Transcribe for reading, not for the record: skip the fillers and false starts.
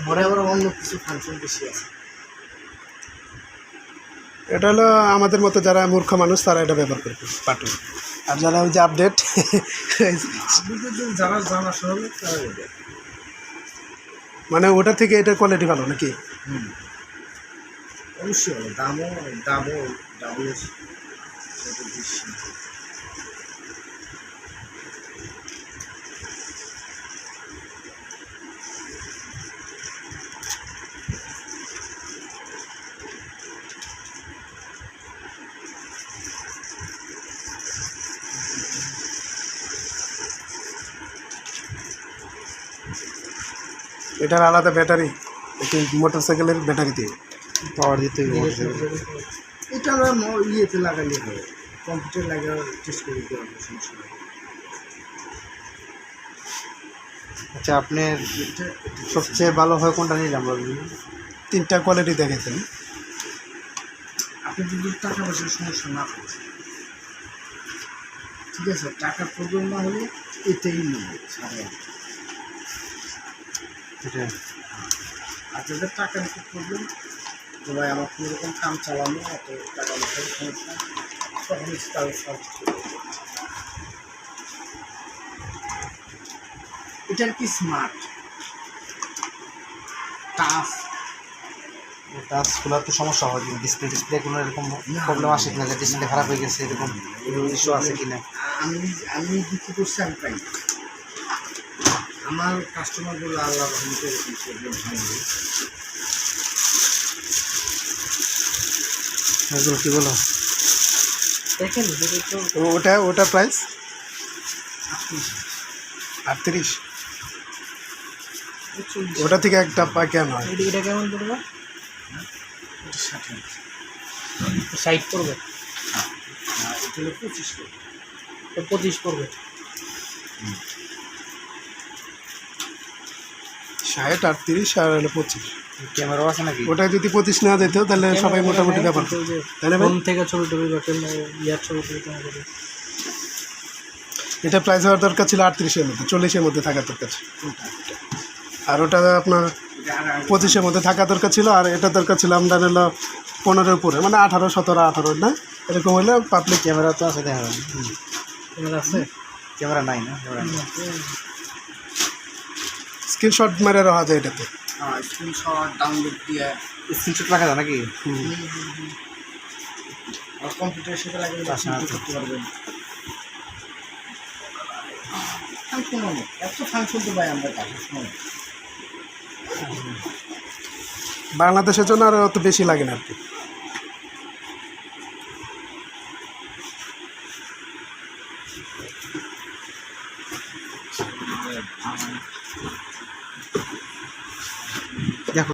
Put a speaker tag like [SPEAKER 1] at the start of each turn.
[SPEAKER 1] ঘরে আবার অন্য কিছু ফাংশন বেশি আছে।
[SPEAKER 2] এটা হলো আমাদের মতো যারা মূর্খ মানুষ তারা এটা ব্যবহার করবে পাটু, আর যারা ওই যে আপডেট
[SPEAKER 1] যারা জানা শোনা তারা বলবে।
[SPEAKER 2] মানে ওটা থেকে এটার কোয়ালিটি ভালো নাকি?
[SPEAKER 1] অবশ্যই ভালো, দামও দামও বেশি।
[SPEAKER 2] এটার আলাদা ব্যাটারি, একটি মোটরসাইকেলের ব্যাটারি দিয়ে পাওয়ার দিতে হবে।
[SPEAKER 1] এটা আমরা ইয়েতে লাগালে হবে, কম্পিউটার লাগাও টেস্ট করে দিতে হবে, সমস্যা নেই।
[SPEAKER 3] আচ্ছা, আপনার সবচেয়ে ভালো হয় কোনটা নিলাম?
[SPEAKER 2] তিনটা কোয়ালিটি দেখেছেন।
[SPEAKER 1] আপনি যদি টাকা পয়সার সমস্যা না থাকে, ঠিক আছে, টাকার প্রবলেম না হলে এটাই নেবে 8,500। আর যাদের টাকার একটু প্রবলেম, যে ভাই আমার কোনো রকম কাম চালানো, এত টাকা পয়সার সমস্যা, তখন তাদের সার্ভিস করবে। এটার কি স্মার্ট টাচ?
[SPEAKER 3] টাচ খোলার তো সমস্যা হয়, ডিসপ্লে কোনো এরকম প্রবলেম আসে কিনা, যে ডিসপ্লে খারাপ হয়ে গেছে এরকম ইস্যু আছে কিনা?
[SPEAKER 1] আমি বিক্রি করছি, আমি পাই। আমার কাস্টমারগুলো আল্লাহ রহমতে এরকম প্রবলেম হয়নি।
[SPEAKER 2] এগুলো কী বলো?
[SPEAKER 1] দেখেন
[SPEAKER 2] ওটা প্রাইস
[SPEAKER 1] 38।
[SPEAKER 2] 38। ওটা থেকে একটা কেন হয়?
[SPEAKER 1] এটা কেমন পড়বে? এটা 60 পড়বে। এটা হলো 25 পড়বে। 25 পড়বে।
[SPEAKER 2] 60, 38 আর হলো 25।
[SPEAKER 3] ক্যামেরাও আছে নাকি?
[SPEAKER 2] ওটা যদি 25 না যেত তাহলে সবাই মোটামুটি ব্যাপার, তাহলে
[SPEAKER 1] ফোন থেকে ছবি টবি বা ইয়ার ছবি টবি।
[SPEAKER 2] এটা প্রাইস হওয়ার দরকার ছিল 38-এর মধ্যে, 40-এর মধ্যে থাকার দরকার ছিল। আর ওটা আপনার 25-এর মধ্যে থাকা দরকার ছিল, আর এটা দরকার ছিল আমরা হলো 15-এর উপরে, মানে 18, 17, 18 না এরকম হলে পাবলিক।
[SPEAKER 3] ক্যামেরা তো আছে, দেখা যাবে।
[SPEAKER 1] ক্যামেরা আছে?
[SPEAKER 3] ক্যামেরা নাই না?
[SPEAKER 2] স্ক্রিনশট মেরে রাখা যায় এটাতে।
[SPEAKER 1] হ্যাঁ, স্ক্রিনশট ডাউনলোড দিয়ে
[SPEAKER 3] স্ক্রিনশট রাখা যায় নাকি?
[SPEAKER 1] আর কম্পিউটারের সাথে লাগিয়ে করতে পারবেন। কোনো নেই, এত ফাংশন তো ভাই আমরা কাছে শোনো।
[SPEAKER 2] বাংলাদেশের জন্য আরও অত বেশি লাগে না আর কি।